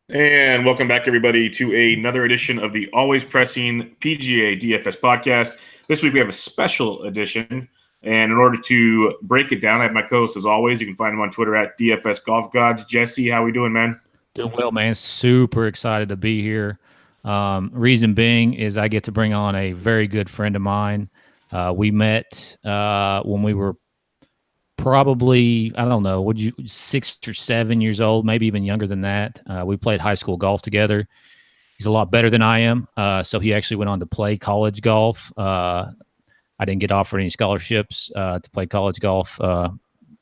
And welcome back, everybody, to another edition of the Always Pressing PGA DFS podcast. This week we have a special edition. And in order to break it down, I have my co-host as always. You can find him on Twitter at DFS Golf Gods. Jesse, how we doing, man? Doing well, man. Super excited to be here. Reason being is I get to bring on a very good friend of mine. We met when we were probably, I don't know, 6 or 7 years old, maybe even younger than that. We played high school golf together. He's a lot better than I am. So he actually went on to play college golf. I didn't get offered any scholarships to play college golf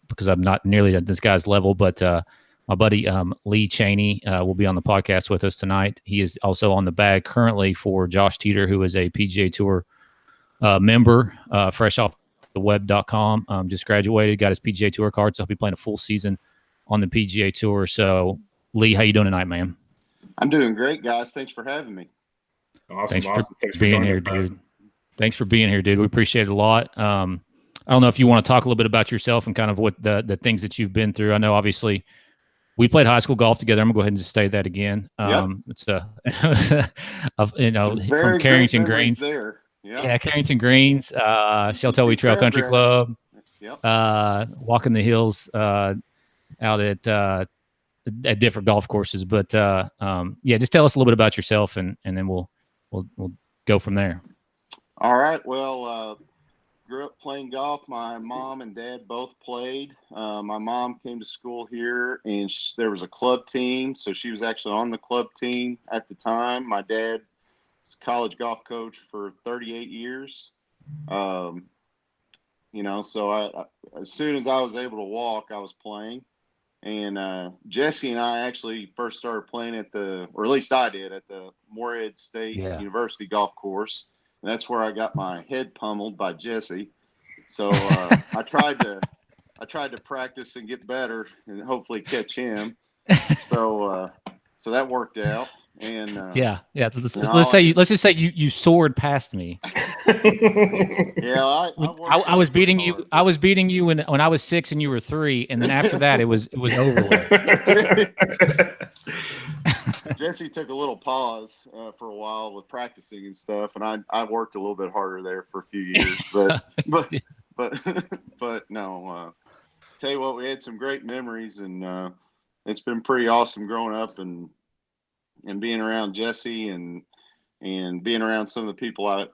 because I'm not nearly at this guy's level, but my buddy Lee Chaney will be on the podcast with us tonight. He is also on the bag currently for Josh Teeter, who is a PGA Tour member, fresh off the web.com. Just graduated, got his PGA Tour card, so he'll be playing a full season on the PGA Tour. So, Lee, how you doing tonight, man? I'm doing great, guys. Thanks for having me. Awesome. Thanks for being here, dude. Thanks for being here, dude. We appreciate it a lot. I don't know if you want to talk a little bit about yourself and kind of what the things that you've been through. I know, obviously, we played high school golf together. I'm gonna go ahead and just say that again. It's from Carrington Greens. There. Yeah, Carrington Greens, Sheltelwe Trail Country Club. Walking the hills out at different golf courses. But just tell us a little bit about yourself, and then we'll go from there. All right. Well, grew up playing golf. My mom and dad both played. My mom came to school here, and there was a club team, so she was actually on the club team at the time. My dad was a college golf coach for 38 years. So I as soon as I was able to walk, I was playing. And Jesse and I actually first started playing or at least I did, at the Morehead State University golf course. And that's where I got my head pummeled by Jesse. So I tried to practice and get better and hopefully catch him. So that worked out. And let's just say you soared past me. I was beating you. Hard. I was beating you when I was 6 and you were 3, and then after that it was over with. Jesse took a little pause for a while with practicing and stuff, and I worked a little bit harder there for a few years, but no. Tell you what, we had some great memories, and it's been pretty awesome growing up and being around Jesse and being around some of the people I've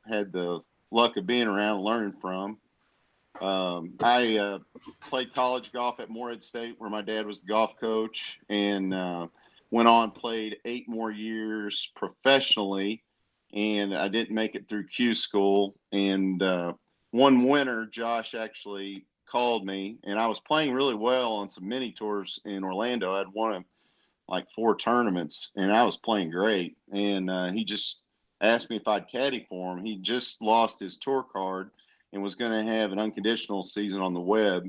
had the luck of being around and learning from. I played college golf at Morehead State, where my dad was the golf coach, and went on, played 8 more years professionally, and I didn't make it through Q school. And one winter, Josh actually called me, and I was playing really well on some mini tours in Orlando. I'd won like 4 tournaments, and I was playing great. And he just asked me if I'd caddy for him. He just lost his tour card and was going to have an unconditional season on the web.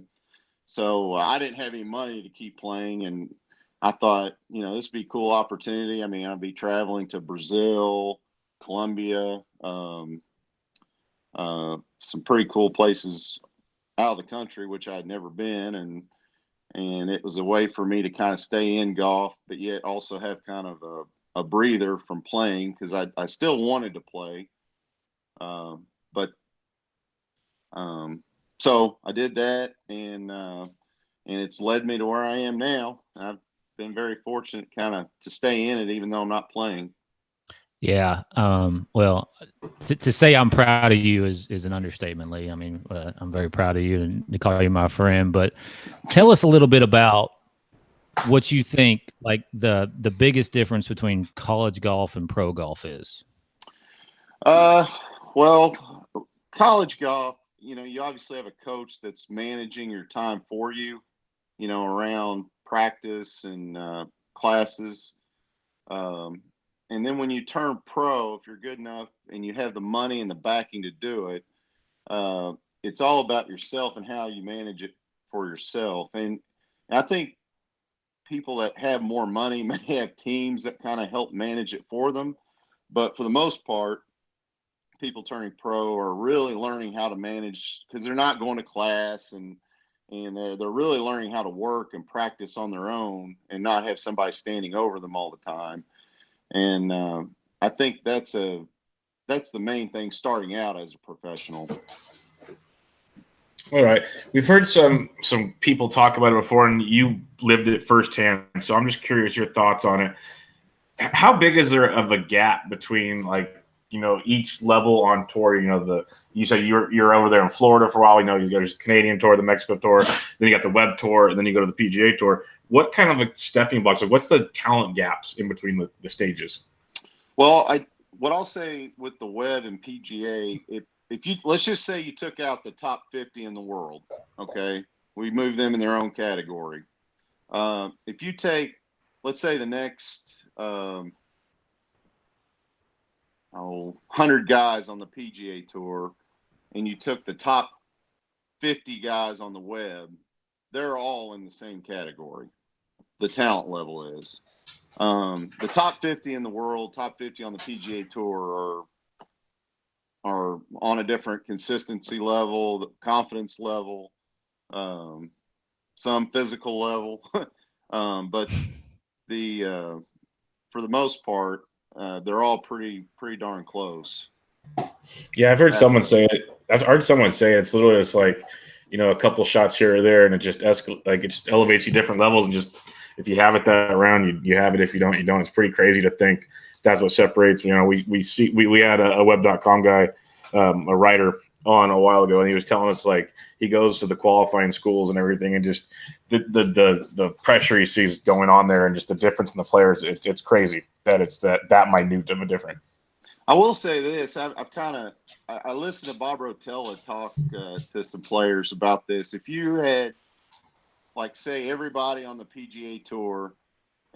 So I didn't have any money to keep playing, and I thought, this would be a cool opportunity. I mean, I'd be traveling to Brazil, Colombia, some pretty cool places out of the country, which I'd never been, and it was a way for me to kind of stay in golf, but yet also have kind of a breather from playing, because I still wanted to play. So I did that, and it's led me to where I am now. I've been very fortunate kind of to stay in it, even though I'm not playing. Yeah. Well, to say I'm proud of you is an understatement, Lee. I mean, I'm very proud of you, and to call you my friend. But tell us a little bit about what you think, like the biggest difference between college golf and pro golf is. Well, college golf, you obviously have a coach that's managing your time for you, around practice and classes. And then when you turn pro, if you're good enough and you have the money and the backing to do it, it's all about yourself and how you manage it for yourself. And I think people that have more money may have teams that kind of help manage it for them. But for the most part, people turning pro are really learning how to manage, because they're not going to class and and they're really learning how to work and practice on their own and not have somebody standing over them all the time. And I think that's the main thing starting out as a professional. All right. We've heard some people talk about it before, and you've lived it firsthand. So I'm just curious your thoughts on it. How big is there of a gap between, like, you know, each level on tour? You know, you said you're over there in Florida for a while. You know, there's the Canadian tour, the Mexico tour, then you got the web tour, and then you go to the PGA tour. What kind of a stepping blocks? Like, what's the talent gaps in between the stages? Well, what I'll say with the web and PGA, if you, let's just say you took out the top 50 in the world, okay? We move them in their own category. If you take, let's say, the next 100 guys on the PGA Tour, and you took the top 50 guys on the web, they're all in the same category. The talent level is. The top 50 in the world, top 50 on the PGA Tour are on a different consistency level, the confidence level, some physical level, but for the most part, they're all pretty darn close. Yeah, I've heard someone say it. I've heard someone say it's literally just like, you know, a couple shots here or there, and it just it just elevates you different levels, and just if you have it that round, you have it. If you don't, you don't. It's pretty crazy to think that's what separates. You know, we had a web.com guy, a writer on a while ago, and he was telling us, like, he goes to the qualifying schools and everything, and just the pressure he sees going on there, and just the difference in the players. It's crazy that it's that minute of a difference. I will say this: I listened to Bob Rotella talk to some players about this. If you had, like, say, everybody on the PGA Tour,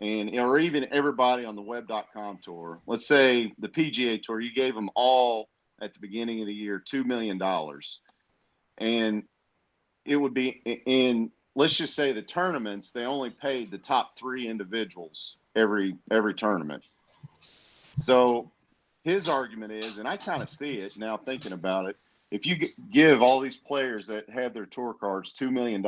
or even everybody on the web.com tour, let's say the PGA Tour, you gave them all at the beginning of the year $2 million, and it would be in, let's just say, the tournaments, they only paid the top 3 individuals every tournament. So his argument is, and I kind of see it now thinking about it, if you give all these players that had their tour cards $2 million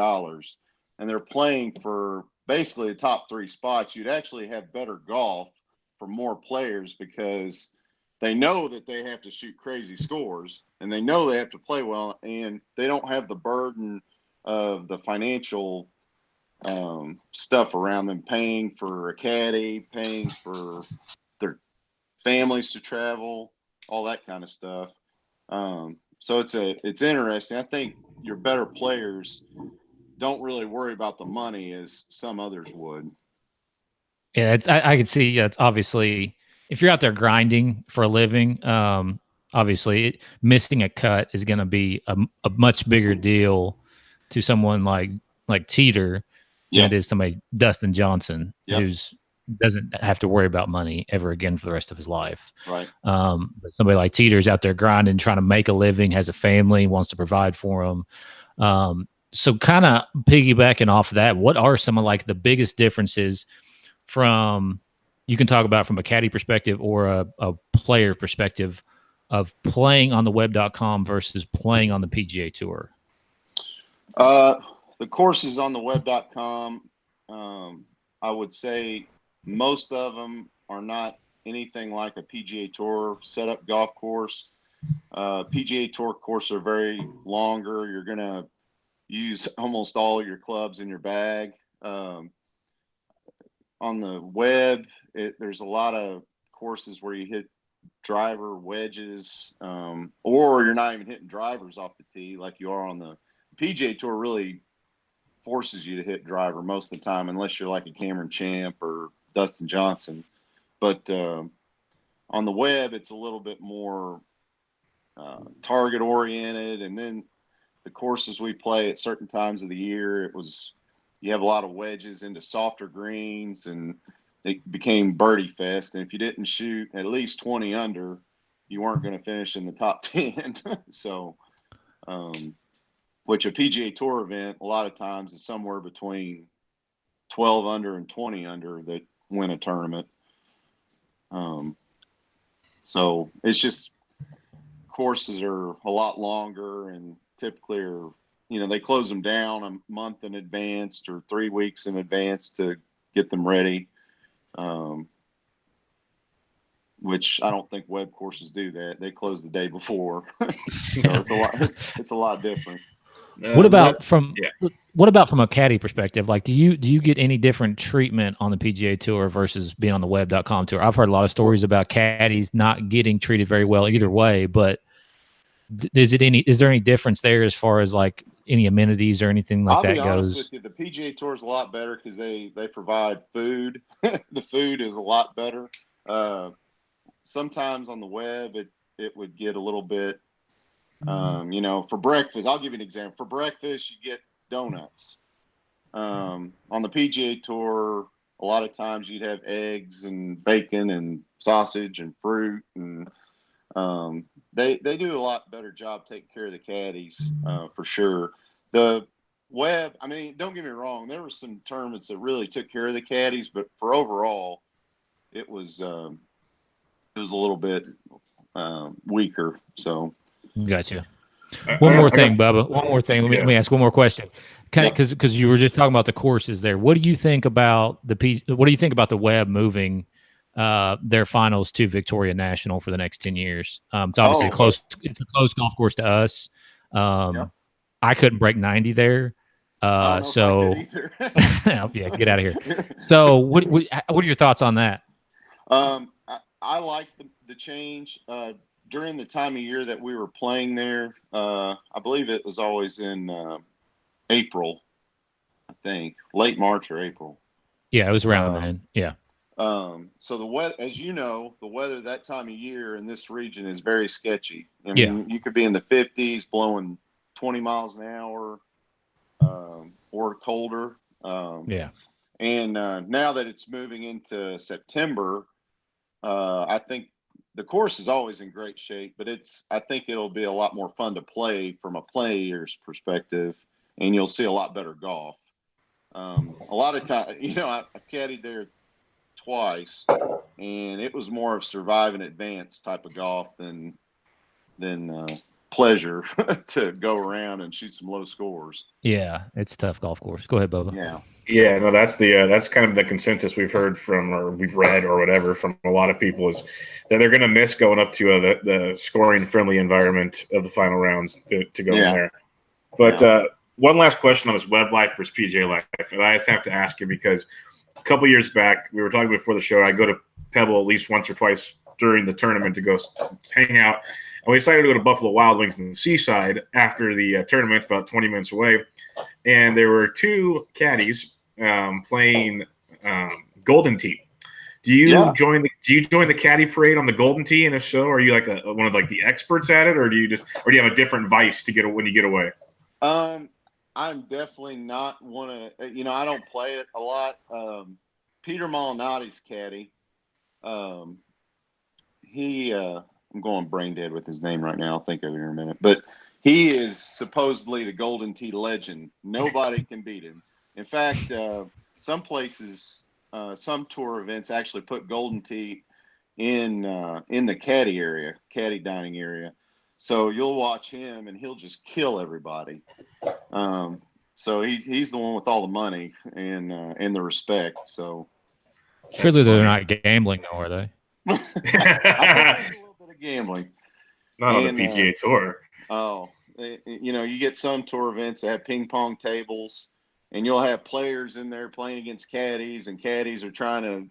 and they're playing for basically the top 3 spots, you'd actually have better golf for more players, because they know that they have to shoot crazy scores, and they know they have to play well, and they don't have the burden of the financial stuff around them, paying for a caddy, paying for their families to travel, all that kind of stuff. So it's interesting. I think your better players don't really worry about the money as some others would. Yeah, I could see. Yeah, it's obviously, if you're out there grinding for a living, obviously missing a cut is going to be a much bigger deal to someone like Teeter than it is somebody Dustin Johnson, who's doesn't have to worry about money ever again for the rest of his life. Right. But somebody like Teeter's out there grinding, trying to make a living, has a family, wants to provide for them. So kind of piggybacking off of that, what are some of, like, the biggest differences from, you can talk about from a caddy perspective or a player perspective, of playing on the web.com versus playing on the PGA Tour? The courses on the web.com, I would say most of them are not anything like a PGA Tour setup golf course. PGA Tour courses are very longer. You're going to use almost all your clubs in your bag. On the web, there's a lot of courses where you hit driver wedges, or you're not even hitting drivers off the tee like you are on the PGA Tour. Really forces you to hit driver most of the time, unless you're like a Cameron Champ or Dustin Johnson. But on the web, it's a little bit more target oriented. And then the courses we play at certain times of the year, you have a lot of wedges into softer greens, and it became birdie fest. And if you didn't shoot at least 20 under, you weren't going to finish in the top 10. So, which a PGA Tour event a lot of times is somewhere between 12 under and 20 under that win a tournament. So it's just, courses are a lot longer and typically are, they close them down a month in advance or 3 weeks in advance to get them ready. Which I don't think web courses do that. They close the day before. So it's a lot different. What about from a caddy perspective? Like, do you get any different treatment on the PGA Tour versus being on the web.com tour? I've heard a lot of stories about caddies not getting treated very well either way, but is there any difference there as far as like any amenities or anything like that goes? I'll be honest with you, the PGA Tour is a lot better because they provide food. The food is a lot better. Sometimes on the web it would get a little bit, for breakfast. I'll give you an example. For breakfast, you get donuts. On the PGA Tour, a lot of times you'd have eggs and bacon and sausage and fruit, and they do a lot better job taking care of the caddies, for sure. The web, I mean, don't get me wrong, there were some tournaments that really took care of the caddies, but for overall, it was a little bit weaker. So, gotcha. One more thing, Bubba. One more thing. Let me ask one more question. Because you were just talking about the courses there. What do you think about the web moving their finals to Victoria National for the next 10 years? It's obviously close. It's a close golf course to us. I couldn't break 90 there. So yeah, get out of here. So what are your thoughts on that? I like the change. During the time of year that we were playing there, I believe it was always in April, I think, late March or April. Yeah, it was around then. Yeah. So the weather, as you know, the weather that time of year in this region is very sketchy. I mean, you could be in the 50s, blowing 20 miles an hour, or colder. And now that it's moving into September, I think the course is always in great shape, but I think it'll be a lot more fun to play from a player's perspective, and you'll see a lot better golf. A lot of time, I caddied there twice, and it was more of survive and advance type of golf than pleasure to go around and shoot some low scores. Yeah, it's a tough golf course. Go ahead, Bubba. Yeah, no, that's kind of the consensus we've heard from, or we've read or whatever from a lot of people, is that they're going to miss going up to the scoring friendly environment of the final rounds to go in there. But one last question on this web life versus PGA life, and I just have to ask you because a couple years back we were talking before the show. I go to Pebble at least once or twice during the tournament to go hang out. And we decided to go to Buffalo Wild Wings in the Seaside after the tournament, about 20 minutes away. And there were two caddies playing Golden Tee. Do you join the caddy parade on the Golden Tee? And if so, are you like one of like the experts at it, or do you have a different vice to get when you get away? I'm definitely not one of I don't play it a lot. Peter Molinotti's caddy. I'm going brain dead with his name right now. I'll think of it in a minute. But he is supposedly the Golden Tee legend. Nobody can beat him. In fact, some places, some tour events actually put Golden Tee in the caddy dining area. So you'll watch him, and he'll just kill everybody. So he's the one with all the money and the respect. So surely they're not gambling, though, are they? Gambling, not on the PGA Tour. You get some tour events that have ping pong tables, and you'll have players in there playing against caddies, and caddies are trying to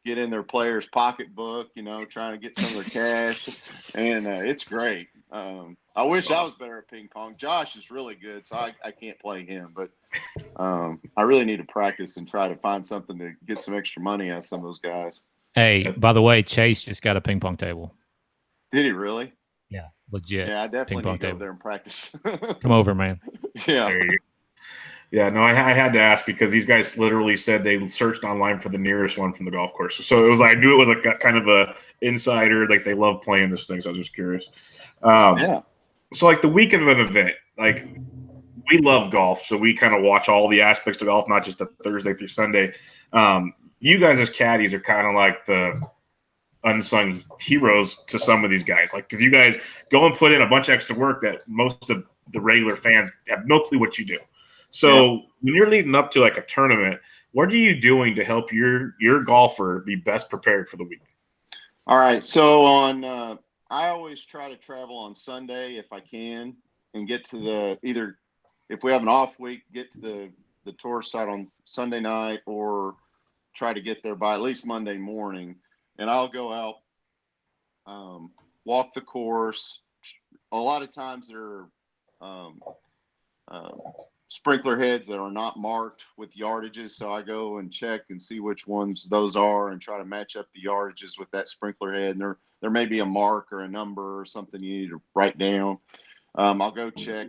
get in their player's pocketbook, trying to get some of their cash, and it's great. I wish I was better at ping pong. Josh is really good, so I can't play him, but I really need to practice and try to find something to get some extra money out of some of those guys. Hey, by the way, Chase just got a ping pong table. Did he really? Yeah, legit. Yeah, I definitely need to go there and practice. Come over, man. Yeah. Yeah, no, I had to ask because these guys literally said they searched online for the nearest one from the golf course. So it was I knew it was like a kind of a insider, like they love playing this thing. So I was just curious. So like the weekend of an event, like we love golf, so we kind of watch all the aspects of golf, not just the Thursday through Sunday. You guys as caddies are kind of like the unsung heroes to some of these guys, like because you guys go and put in a bunch of extra work that most of the regular fans have no clue what you do. So when you're leading up to like a tournament, what are you doing to help your golfer be best prepared for the week? All right. So I always try to travel on Sunday if I can and get to either if we have an off week, get to the tour site on Sunday night or try to get there by at least Monday morning. And I'll go out, walk the course. A lot of times there are sprinkler heads that are not marked with yardages. So I go and check and see which ones those are and try to match up the yardages with that sprinkler head. And there may be a mark or a number or something you need to write down. I'll go check,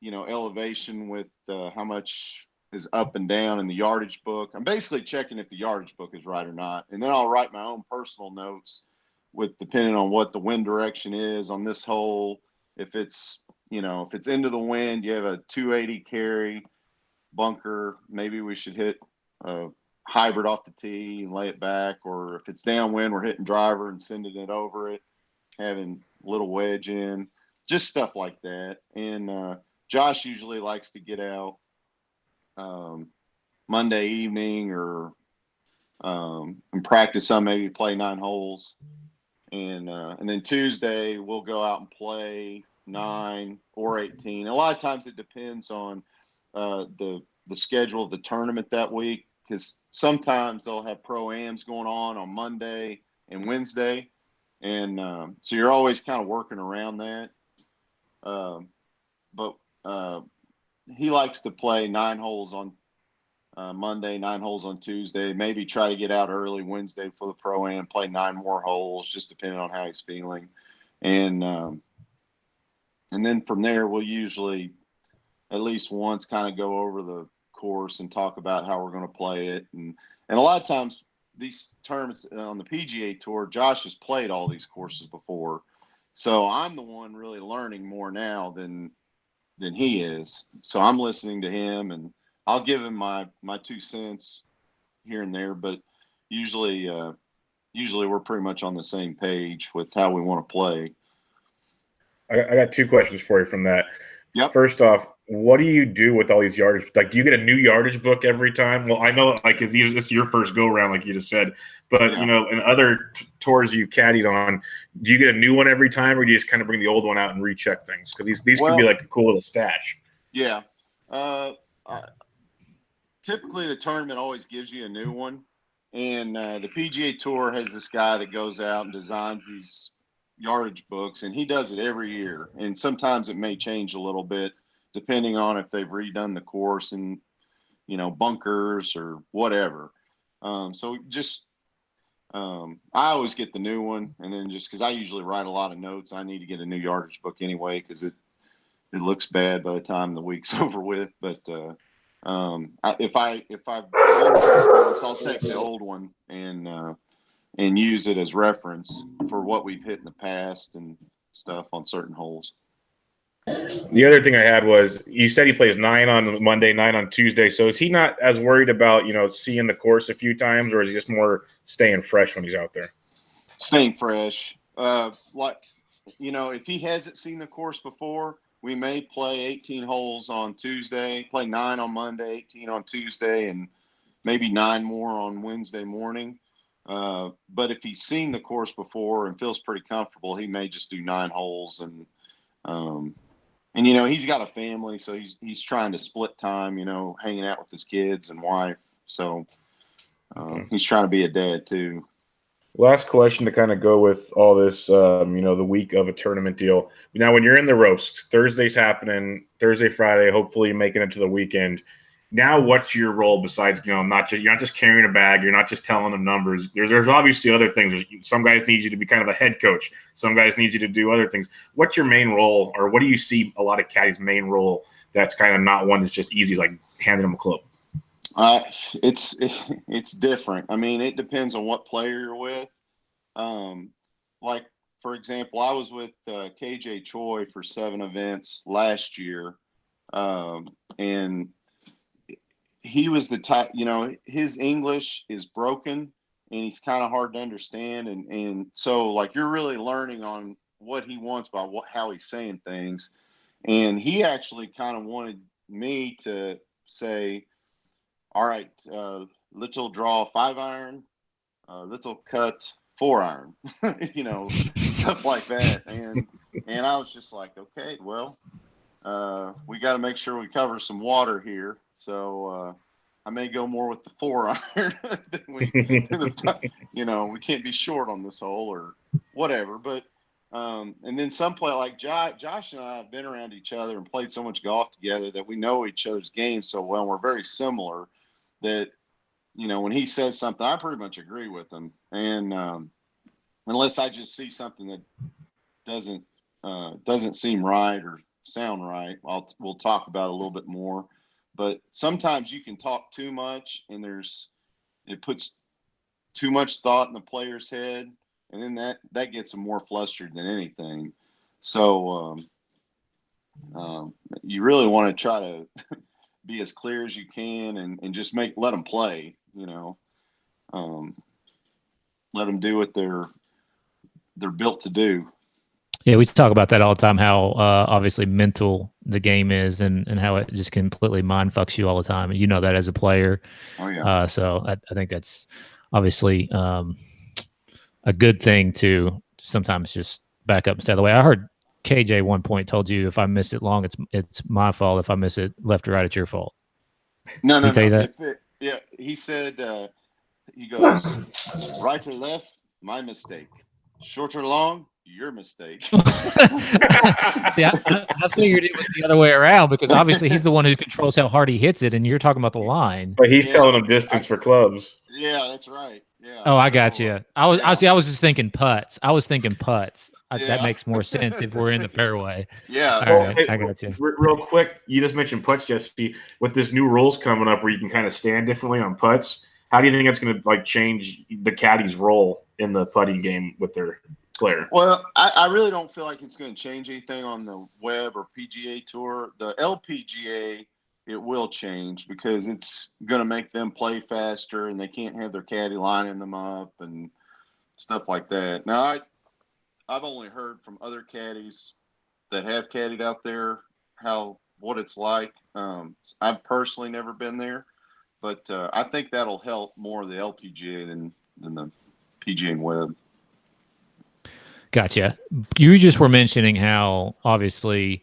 elevation with how much is up and down in the yardage book. I'm basically checking if the yardage book is right or not. And then I'll write my own personal notes with depending on what the wind direction is on this hole. If it's into the wind, you have a 280 carry bunker, maybe we should hit a hybrid off the tee and lay it back. Or if it's downwind, we're hitting driver and sending it over it, having a little wedge in, just stuff like that. And Josh usually likes to get out Monday evening or and practice some, maybe play 9 holes. And then Tuesday we'll go out and play 9 or 18. A lot of times it depends on the schedule of the tournament that week, because sometimes they'll have pro-ams going on Monday and Wednesday. And so you're always kind of working around that. But he likes to play 9 holes on Monday, 9 holes on Tuesday, maybe try to get out early Wednesday for the pro-am, play 9 more holes, just depending on how he's feeling. And then from there, we'll usually at least once kind of go over the course and talk about how we're going to play it. And a lot of times these tournaments on the PGA Tour, Josh has played all these courses before. So I'm the one really learning more now than he is. So I'm listening to him, and I'll give him my 2 cents here and there, but usually we're pretty much on the same page with how we want to play. I got 2 questions for you from that. Yep. First off, what do you do with all these yardage? Like, do you get a new yardage book every time? Well, I know, like, it's your first go around, like you just said, but in other tours you've caddied on, do you get a new one every time, or do you just kind of bring the old one out and recheck things? Because these can be like a cool little stash. Yeah. Typically the tournament always gives you a new one, and the PGA Tour has this guy that goes out and designs these yardage books, and he does it every year. And sometimes it may change a little bit depending on if they've redone the course and bunkers or whatever. So just I always get the new one, and then just because I usually write a lot of notes, I need to get a new yardage book anyway, because it looks bad by the time the week's over with. But if I've I'll take the old one and use it as reference for what we've hit in the past and stuff on certain holes. The other thing I had was, you said he plays 9 on Monday, 9 on Tuesday. So is he not as worried about, seeing the course a few times, or is he just more staying fresh when he's out there? Staying fresh. If he hasn't seen the course before, we may play 18 holes on Tuesday, play 9 on Monday, 18 on Tuesday, and maybe 9 more on Wednesday morning. But if he's seen the course before and feels pretty comfortable, he may just do 9 holes. And he's got a family, so he's trying to split time, hanging out with his kids and wife. So he's trying to be a dad too. Last question to kind of go with all this, the week of a tournament deal. Now, when you're in the ropes, Thursday's happening, Thursday, Friday, hopefully making it to the weekend. Now, what's your role besides, you're not just carrying a bag, you're not just telling them numbers. There's obviously other things. Some guys need you to be kind of a head coach. Some guys need you to do other things. What's your main role, or what do you see a lot of caddies' main role that's kind of not one that's just easy, like handing them a club? It's different. I mean, it depends on what player you're with. Like, for example, I was with KJ Choi for 7 events last year, and he was the type, his English is broken and he's kind of hard to understand. And so, like, you're really learning on what he wants by how he's saying things. And he actually kind of wanted me to say, all right, little draw 5-iron, little cut 4-iron, stuff like that. And I was just like, okay, well, we got to make sure we cover some water here. So I may go more with the 4-iron than we can't be short on this hole or whatever. But and then some play like Josh and I have been around each other and played so much golf together that we know each other's games so well. We're very similar that, when he says something, I pretty much agree with him. And unless I just see something that doesn't seem right or sound right, we'll talk about it a little bit more. But sometimes you can talk too much and it puts too much thought in the player's head, and then that gets them more flustered than anything. So you really want to try to be as clear as you can and just let them play, let them do what they're built to do. Yeah, we talk about that all the time, how obviously mental the game is and how it just completely mind fucks you all the time. And you know that as a player. Oh, yeah. So I think that's obviously a good thing to sometimes just back up and stay the way. I heard KJ one point told you if I miss it long, it's my fault. If I miss it left or right, it's your fault. No. Tell you that? Yeah, he said, he goes, right or left, my mistake. Short or long, your mistake. See, I figured it was the other way around because obviously he's the one who controls how hard he hits it, and you're talking about the line. But he's telling him distance for clubs. Yeah, that's right. Yeah. Oh, I got you. I was just thinking putts. That makes more sense if we're in the fairway. Yeah. All right, I got you. Real quick, you just mentioned putts, Jesse. With this new rules coming up where you can kind of stand differently on putts, how do you think that's going to change the caddy's role in the putting game with their player? Well, I really don't feel like it's going to change anything on the web or PGA Tour. The LPGA, it will change because it's going to make them play faster and they can't have their caddy lining them up and stuff like that. Now, I've only heard from other caddies that have caddied out there what it's like. I've personally never been there, but I think that'll help more the LPGA than the PGA and web. Gotcha. You just were mentioning how obviously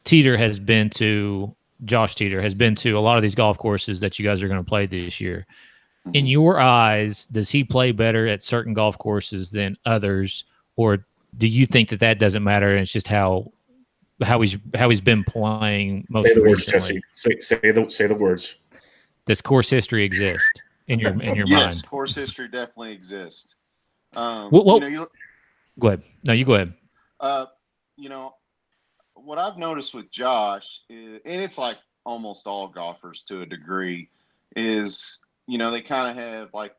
Josh Teeter has been to a lot of these golf courses that you guys are going to play this year. Mm-hmm. In your eyes, does he play better at certain golf courses than others, or do you think that doesn't matter and it's just how he's been playing most recently? Say the words. Does course history exist in your mind? Yes, course history definitely exists. Go ahead. No, you go ahead. What I've noticed with Josh is, and it's like almost all golfers to a degree, is they kind of have like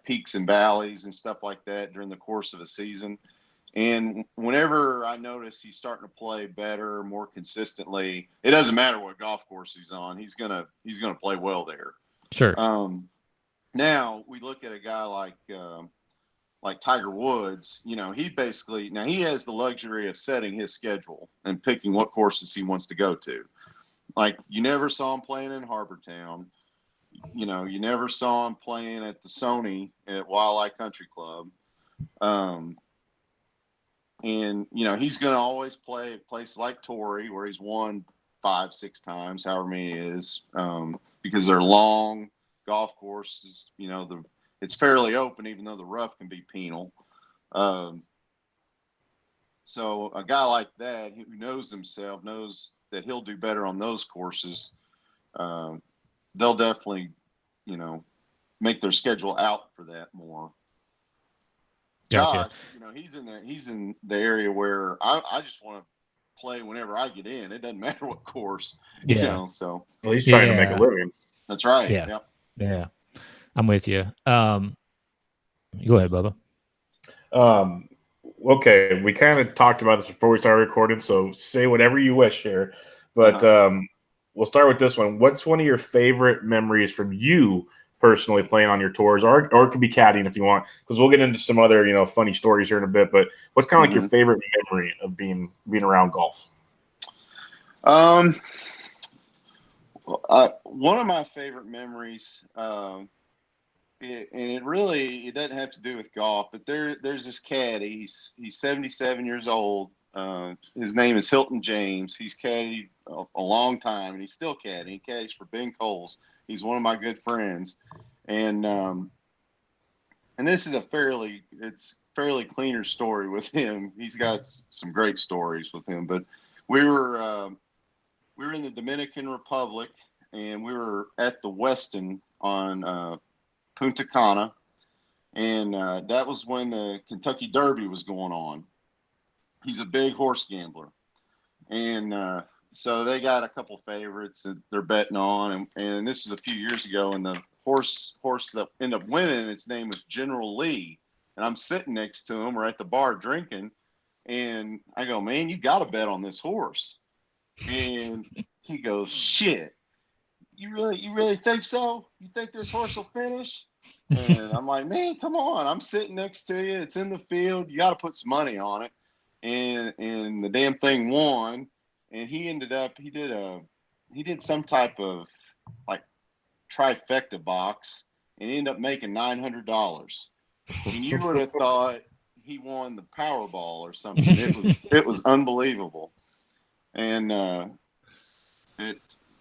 peaks and valleys and stuff like that during the course of a season. And whenever I notice he's starting to play better, more consistently, it doesn't matter what golf course he's on, he's gonna play well there. Sure. Now we look at a guy like Tiger Woods. He has the luxury of setting his schedule and picking what courses he wants to go to. Like, you never saw him playing in Harbor Town. You never saw him playing at the Sony at Wildlife Country Club. And he's going to always play at places like Torrey, where he's won 5-6 times, however many it is, because they're long golf courses. It's fairly open, even though the rough can be penal. So a guy like that who knows himself, knows that he'll do better on those courses, they'll definitely, make their schedule out for that more. Gotcha. Josh, he's in the area where I just want to play whenever I get in. It doesn't matter what course, so. Well, he's trying to make a living. That's right. Yeah. Yep. Yeah. I'm with you. Go ahead, Bubba. Okay, we kind of talked about this before we started recording, so say whatever you wish here. But we'll start with this one. What's one of your favorite memories from you personally playing on your tours, or it could be caddying if you want, because we'll get into some other funny stories here in a bit. But what's kind of like your favorite memory of being around golf? One of my favorite memories, it doesn't have to do with golf, but there's this caddy. He's 77 years old. His name is Hilton James. He's caddied a long time, and he's still caddying. He caddies for Ben Coles. He's one of my good friends, and this is a fairly cleaner story with him. He's got some great stories with him, but we were in the Dominican Republic, and we were at the Westin on Punta Cana, and that was when the Kentucky Derby was going on. He's a big horse gambler, and so they got a couple favorites that they're betting on, and this is a few years ago, and the horse that ended up winning, its name was General Lee, and I'm sitting next to him. We're at the bar drinking, and I go, "Man, you got to bet on this horse." And he goes, "Shit, you really think so? You think this horse will finish?" And I'm like, "Man, come on. I'm sitting next to you. It's in the field. You got to put some money on it." And the damn thing won. And he did some type of like trifecta box, and he ended up making $900. And you would have thought he won the Powerball or something. It was unbelievable. And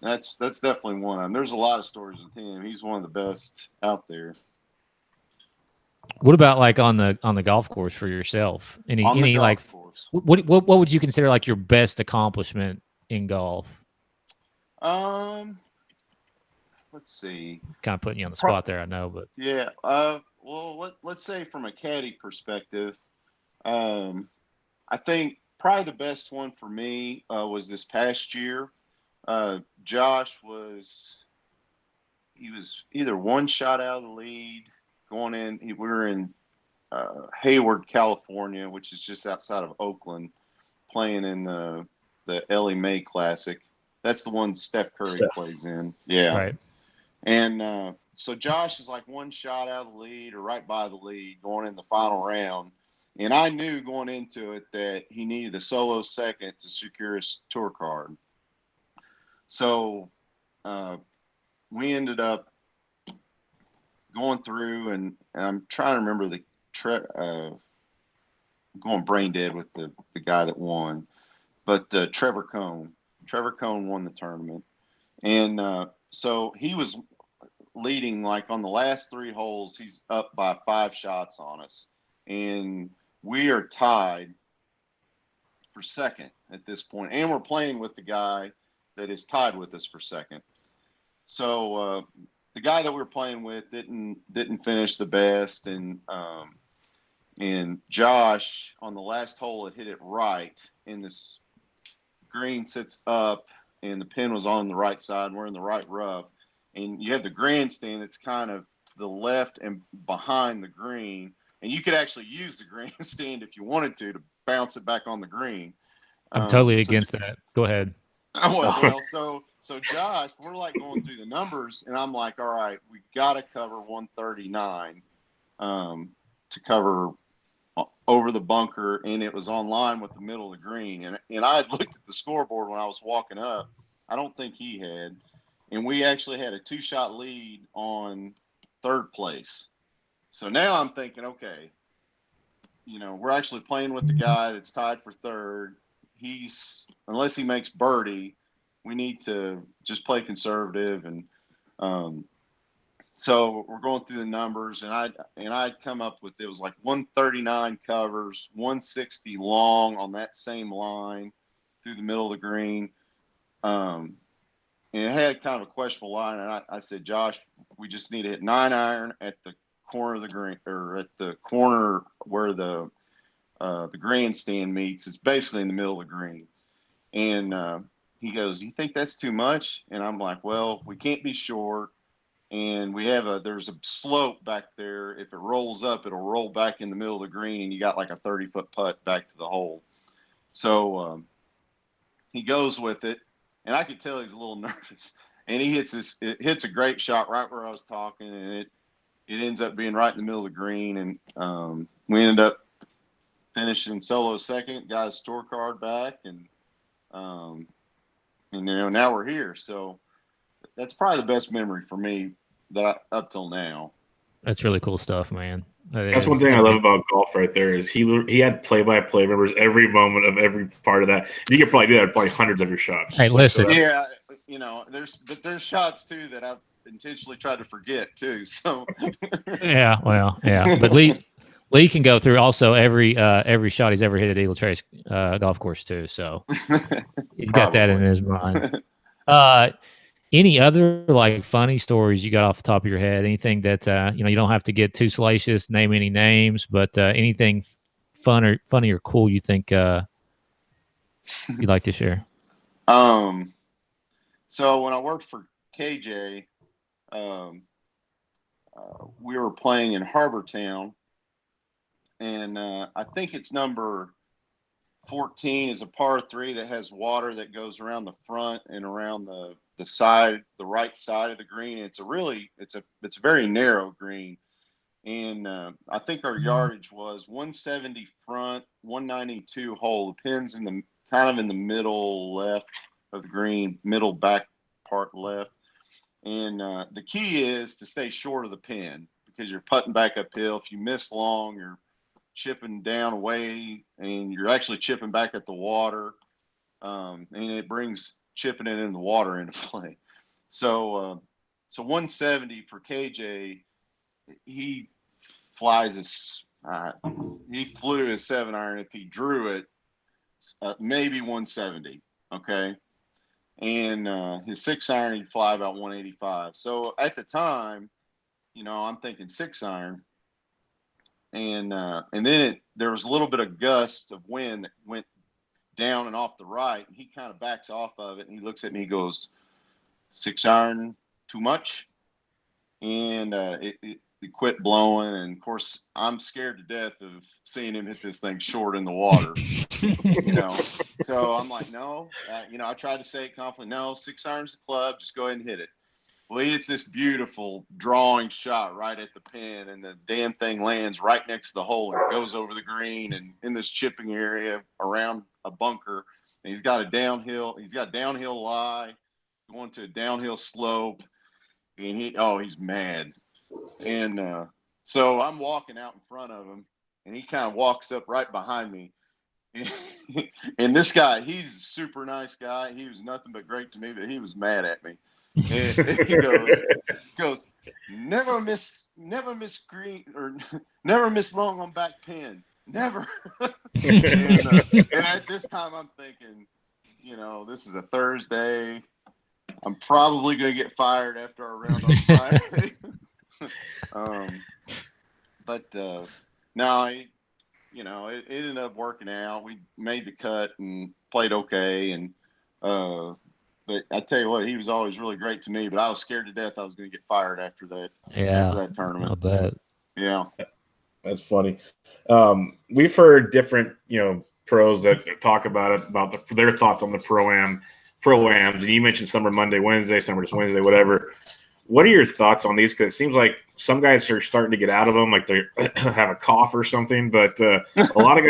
that's definitely one of them. There's a lot of stories with him. He's one of the best out there. What about like on the golf course for yourself? Any like course. What would you consider like your best accomplishment in golf? Let's see. Kind of putting you on the spot there, I know, but yeah. Well, let's say from a caddy perspective, I think probably the best one for me was this past year. Josh was either one shot out of the lead going in. We were in Hayward, California, which is just outside of Oakland, playing in the Ellie Mae Classic. That's the one Steph Curry plays in. Yeah. Right. And so Josh is like one shot out of the lead or right by the lead going in the final round. And I knew going into it that he needed a solo second to secure his tour card. So we ended up going through, and I'm trying to remember going brain dead with the guy that won, but Trevor Cone won the tournament, and so he was leading like on the last 3 holes. He's up by 5 shots on us, and we are tied for second at this point, and we're playing with the guy that is tied with us for second. So the guy that we were playing with didn't finish the best, and Josh on the last hole had hit it right, and this green sits up, and the pin was on the right side, and we're in the right rough, and you have the grandstand that's kind of to the left and behind the green, and you could actually use the grandstand if you wanted to bounce it back on the green. I'm totally against that. Go ahead. Well, so Josh, we're like going through the numbers, and I'm like, all right, we got to cover 139 to cover over the bunker, and it was on line with the middle of the green. And I had looked at the scoreboard when I was walking up. I don't think he had. And we actually had a 2-shot lead on third place. So now I'm thinking, okay, we're actually playing with the guy that's tied for third. Unless he makes birdie, we need to just play conservative. And so we're going through the numbers, and I'd come up with, it was like 139 covers, 160 long on that same line through the middle of the green. And it had kind of a questionable line, and I said, Josh, we just need to hit 9-iron at the corner of the green, or at the corner where the grandstand meets. It's basically in the middle of the green. And he goes, "You think that's too much?" And I'm like, "Well, we can't be short, and there's a slope back there. If it rolls up, it'll roll back in the middle of the green, and you got like a 30-foot putt back to the hole." So he goes with it, and I could tell he's a little nervous. and he it hits a great shot right where I was talking, and it ends up being right in the middle of the green, and we ended up finishing solo second, got his tour card back, and now we're here. So that's probably the best memory for me up till now. That's really cool stuff, man. That's one thing I love about golf right there is he had play-by-play members every moment of every part of that. You could probably do that probably hundreds of your shots. Hey, listen. Yeah, there's shots too that I've intentionally tried to forget too. So yeah, but Lee can go through also every shot he's ever hit at Eagle Trace golf course too. So he's got that in his mind. Any other like funny stories you got off the top of your head? Anything that you don't have to get too salacious, name any names, but anything funny or cool you think you'd like to share? So when I worked for KJ, we were playing in Harbor Town, and I think it's number 14 is a par 3 that has water that goes around the front and around the side, the right side of the green. It's a very narrow green, and I think our yardage was 170 front, 192 hole. The pin's in the middle left of the green, middle back part left, and the key is to stay short of the pin because you're putting back uphill. If you miss long, you're chipping down away, and you're actually chipping back at the water, and it brings chipping it in the water into play. So 170 for KJ, he flew his 7-iron. If he drew it, maybe 170. Okay. And his 6-iron, he'd fly about 185. So at the time, I'm thinking 6-iron. And then there was a little bit of gust of wind that went down and off the right. And he kind of backs off of it, and he looks at me, he goes, 6-iron too much? And it quit blowing. And of course, I'm scared to death of seeing him hit this thing short in the water. So I'm like, no, I tried to say it confidently, no, 6-iron's the club, just go ahead and hit it. Well, he hits this beautiful drawing shot right at the pin, and the damn thing lands right next to the hole, and it goes over the green and in this chipping area around a bunker. And he's got downhill lie, going to a downhill slope, and he's mad. And so I'm walking out in front of him, and he kind of walks up right behind me. And this guy, he's a super nice guy. He was nothing but great to me, but he was mad at me. And he goes, never miss green, or never miss long on back pin, never. and at this time, I'm thinking, this is a Thursday. I'm probably going to get fired after our round on Friday. But no, it ended up working out. We made the cut and played okay, and but I tell you what, he was always really great to me. But I was scared to death I was going to get fired after that. Yeah, after that tournament. I bet. Yeah, that's funny. We've heard different, pros that talk about it, their thoughts on the pro-ams. And you mentioned some are Monday, Wednesday, some are just Wednesday, whatever. What are your thoughts on these? Because it seems like some guys are starting to get out of them, like they have a cough or something. But a lot of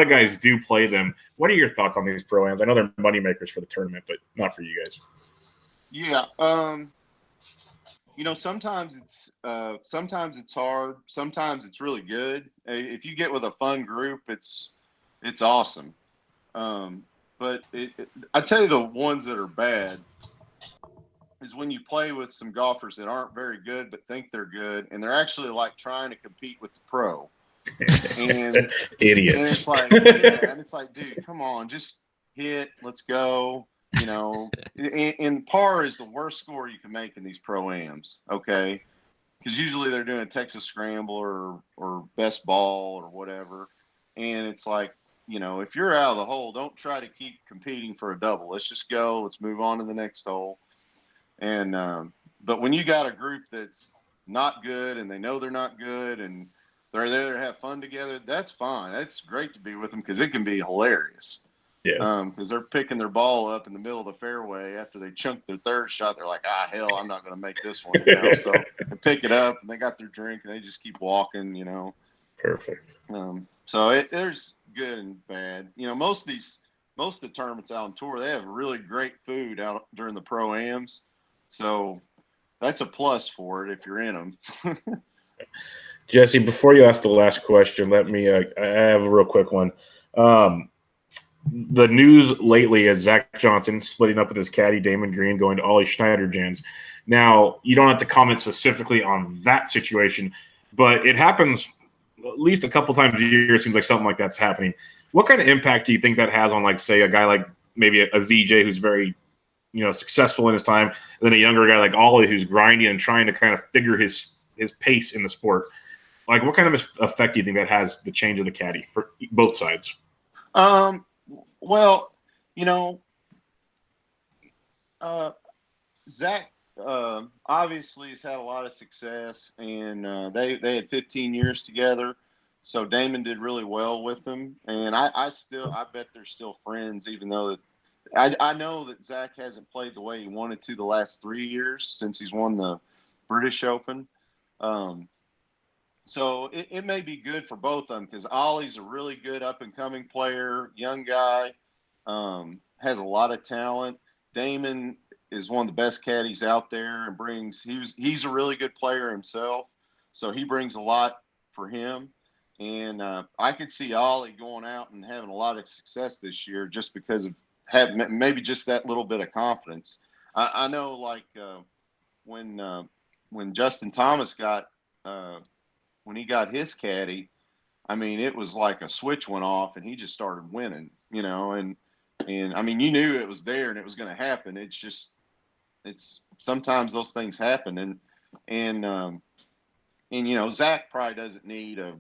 guys do play them. What are your thoughts on these pro-ams? I know they're money makers for the tournament, but not for you guys. Yeah. Sometimes it's hard. Sometimes it's really good. If you get with a fun group, it's awesome. But I tell you, the ones that are bad is when you play with some golfers that aren't very good but think they're good, and they're actually like trying to compete with the pro. And idiots. And it's like, dude, come on, just hit, let's go. And par is the worst score you can make in these pro-ams, okay? Because usually they're doing a Texas Scramble or best ball or whatever, and it's like, if you're out of the hole, don't try to keep competing for a double. Let's just go. Let's move on to the next hole. And but when you got a group that's not good and they know they're not good and they're there to have fun together, that's fine. That's great to be with them because it can be hilarious. Yeah. Because they're picking their ball up in the middle of the fairway after they chunk their third shot. They're like, hell, I'm not going to make this one. So they pick it up and they got their drink and they just keep walking. Perfect. So there's good and bad. Most of the tournaments out on tour, they have really great food out during the pro-ams. So that's a plus for it if you're in them. Jesse, before you ask the last question, let me I have a real quick one. The news lately is Zach Johnson splitting up with his caddy, Damon Green, going to Ollie Schneiderjans. Now, you don't have to comment specifically on that situation, but it happens at least a couple times a year. It seems like something like that's happening. What kind of impact do you think that has on, like, say, a guy like maybe a ZJ who's very, successful in his time, and then a younger guy like Ollie who's grinding and trying to kind of figure his pace in the sport? Like, what kind of effect do you think that has, the change of the caddy for both sides? Well, Zach obviously has had a lot of success, and they had 15 years together. So Damon did really well with them, and I bet they're still friends, even though I know that Zach hasn't played the way he wanted to the last 3 years since he's won the British Open. So it may be good for both of them because Ollie's a really good up-and-coming player, young guy, has a lot of talent. Damon is one of the best caddies out there and he's a really good player himself, so he brings a lot for him. And I could see Ollie going out and having a lot of success this year just because of having maybe just that little bit of confidence. I know, like when Justin Thomas got when he got his caddy, I mean, it was like a switch went off and he just started winning, and I mean, you knew it was there and it was going to happen. It's sometimes those things happen. And Zach probably doesn't need a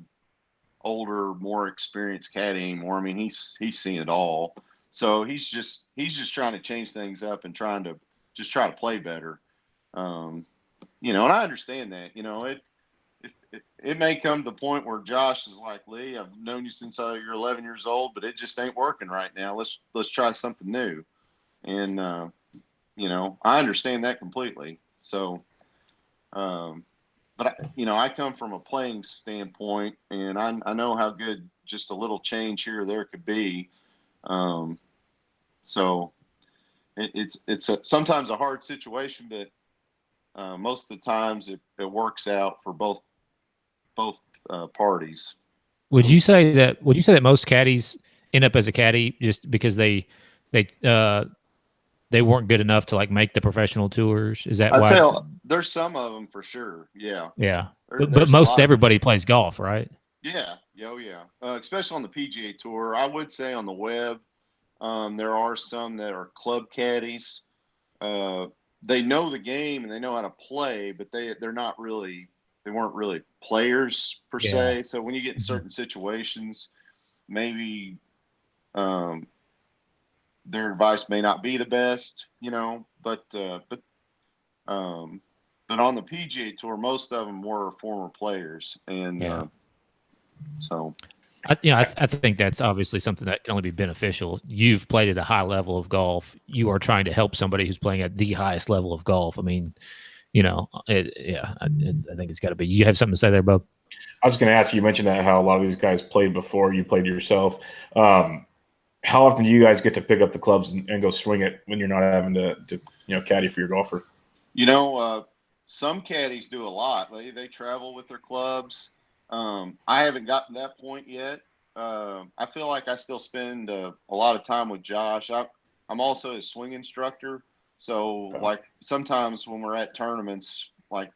older, more experienced caddy anymore. I mean, he's seen it all. So he's just trying to change things up and trying to try to play better. And I understand that, it may come to the point where Josh is like, Lee, I've known you since you're 11 years old, but it just ain't working right now. Let's try something new. And, I understand that completely. So, but I come from a playing standpoint, and I know how good just a little change here or there could be. So it's sometimes a hard situation, but most of the times it works out for both parties. Would you say that most caddies end up as a caddy just because they weren't good enough to like make the professional tours? Is that I'd why? say there's some of them for sure. Yeah. Yeah. There's But most everybody plays golf, right? Yeah. Oh, yeah. Especially on the PGA Tour. I would say on the web, there are some that are club caddies. They know the game and they know how to play, but they weren't really players per se. So when you get in certain situations, maybe their advice may not be the best, but on the PGA Tour, most of them were former players, and so. I think that's obviously something that can only be beneficial. You've played at a high level of golf. You are trying to help somebody who's playing at the highest level of golf. I mean, I think it's got to be. You have something to say there, Bub? I was going to ask you mentioned that how a lot of these guys played before you played yourself. How often do you guys get to pick up the clubs and go swing it when you're not having to caddy for your golfer? Some caddies do a lot. They travel with their clubs. I haven't gotten to that point yet. I feel like I still spend a lot of time with Josh. I'm also his swing instructor. So like sometimes when we're at tournaments, like,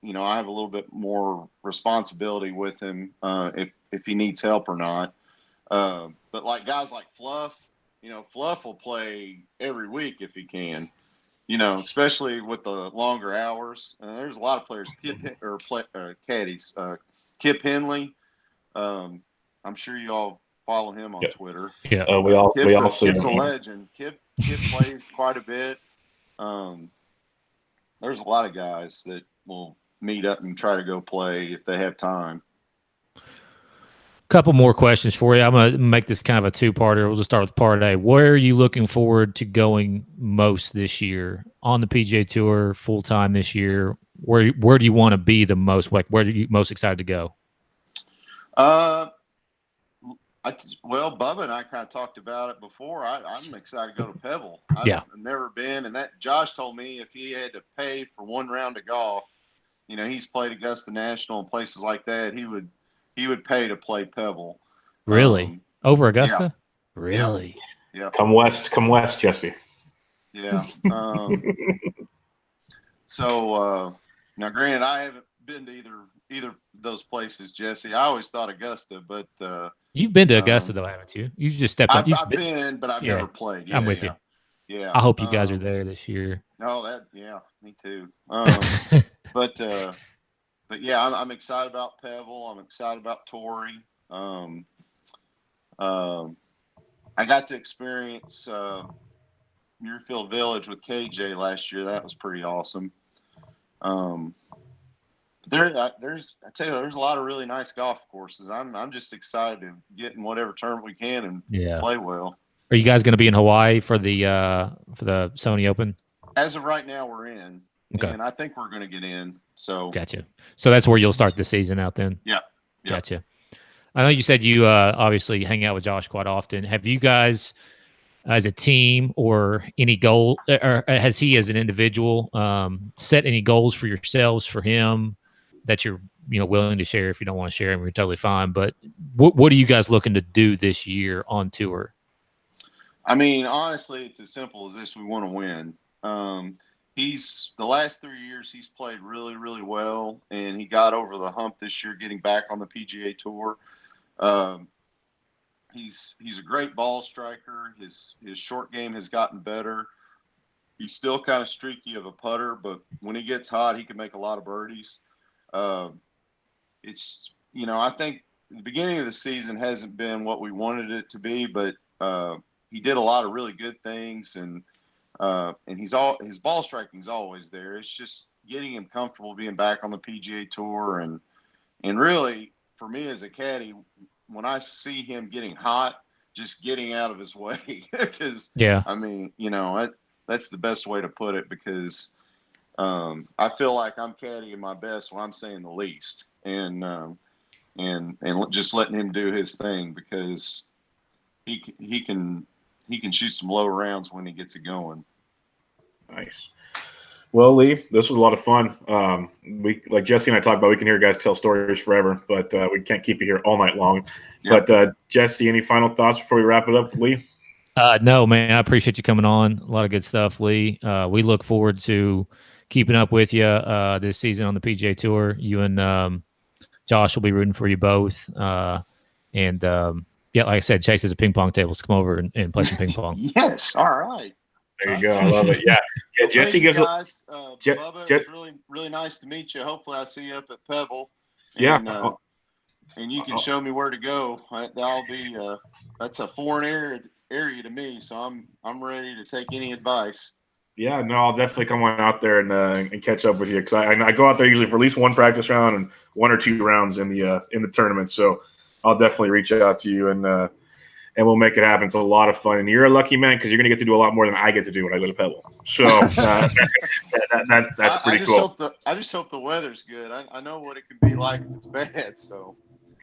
I have a little bit more responsibility with him if he needs help or not. But like guys like Fluff, Fluff will play every week if he can, especially with the longer hours. There's a lot of players, caddies. Kip Henley, I'm sure you all follow him on Twitter. Yeah, we all see him. Kip's a legend. Kip plays quite a bit. There's a lot of guys that will meet up and try to go play if they have time. Couple more questions for you. I'm going to make this kind of a two-parter. We'll just start with part A. Where are you looking forward to going most this year on the PGA Tour full-time this year? Where do you want to be the most? Like, where are you most excited to go? Well, Bubba and I kind of talked about it before. I'm excited to go to Pebble. I've never been, and that Josh told me if he had to pay for one round of golf, he's played Augusta National and places like that, he would pay to play Pebble. Really? Over Augusta? Yeah. Really? Yeah. Come west, Jesse. Yeah. So now, granted, I haven't been to either of those places, Jesse. I always thought Augusta, but you've been to Augusta though, haven't you? You just stepped on. I've been, but I've never played. Yeah, I'm with you. Yeah. I hope you guys are there this year. Oh, me too. But yeah, I'm excited about Pebble. I'm excited about Torrey. I got to experience Muirfield Village with KJ last year. That was pretty awesome. There's a lot of really nice golf courses. I'm just excited to get in whatever tournament we can and play well. Are you guys going to be in Hawaii for the Sony Open? As of right now, we're in. Okay. And I think we're going to get in. So gotcha. So that's where you'll start the season out then? Yeah. Gotcha. I know you said you obviously hang out with Josh quite often. Have you guys as a team or any goal, or has he as an individual set any goals for yourselves, for him, that you're willing to share? If you don't want to share them, you're totally fine. But what are you guys looking to do this year on tour? I mean, honestly, it's as simple as this. We want to win. The last 3 years he's played really, really well, and he got over the hump this year, getting back on the PGA Tour. He's a great ball striker. His short game has gotten better. He's still kind of streaky of a putter, but when he gets hot, he can make a lot of birdies. I think the beginning of the season hasn't been what we wanted it to be, but he did a lot of really good things, and his ball striking is always there. It's just getting him comfortable being back on the PGA Tour, and really for me as a caddy, when I see him getting hot, just getting out of his way, because I mean, that's the best way to put it, because I feel like I'm caddying my best when I'm saying the least, and just letting him do his thing, because he can shoot some low rounds when he gets it going. Nice. Well, Lee, this was a lot of fun. We, like Jesse and I talked about, we can hear guys tell stories forever, but we can't keep you here all night long. Yep. But Jesse, any final thoughts before we wrap it up, Lee? No, man, I appreciate you coming on. A lot of good stuff, Lee. We look forward to keeping up with you this season on the PGA Tour. You and Josh will be rooting for you both. And like I said, Chase has a ping pong table. So come over and play some ping pong. Yes. All right. There you go. I love it. Yeah. Jesse gives guys. Bubba, it was really, really nice to meet you. Hopefully I see you up at Pebble. And, and you can show me where to go. That'll be that's a foreign area to me, so I'm ready to take any advice. Yeah, no, I'll definitely come on out there and catch up with you, because I go out there usually for at least one practice round and 1 or 2 rounds in the tournament. So I'll definitely reach out to you and we'll make it happen. It's a lot of fun, and you're a lucky man, because you're going to get to do a lot more than I get to do when I go to Pebble. So that's pretty cool. I just hope the weather's good. I know what it can be like if it's bad. So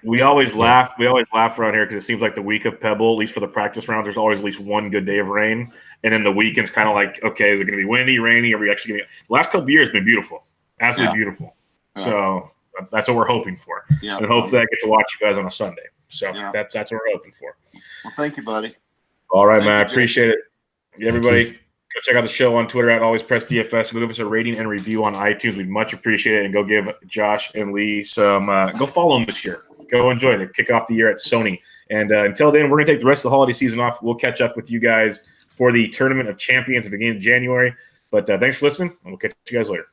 we always laugh. We always laugh around here, because it seems like the week of Pebble, at least for the practice rounds, there's always at least one good day of rain, and then the weekend's kind of like, okay, is it going to be windy, rainy? Are we actually going to? The last couple of years have been beautiful, absolutely beautiful. Yeah. So that's what we're hoping for, and hopefully I get to watch you guys on a Sunday. So that's what we're hoping for. Well, thank you, buddy. All right, man. I appreciate it. Everybody, go check out the show on Twitter at AlwaysPressDFS. Go give us a rating and review on iTunes. We'd much appreciate it. And go give Josh and Lee some go follow them this year. Go enjoy it. Kick off the year at Sony. And until then, we're going to take the rest of the holiday season off. We'll catch up with you guys for the Tournament of Champions at the beginning of January. But thanks for listening, and we'll catch you guys later.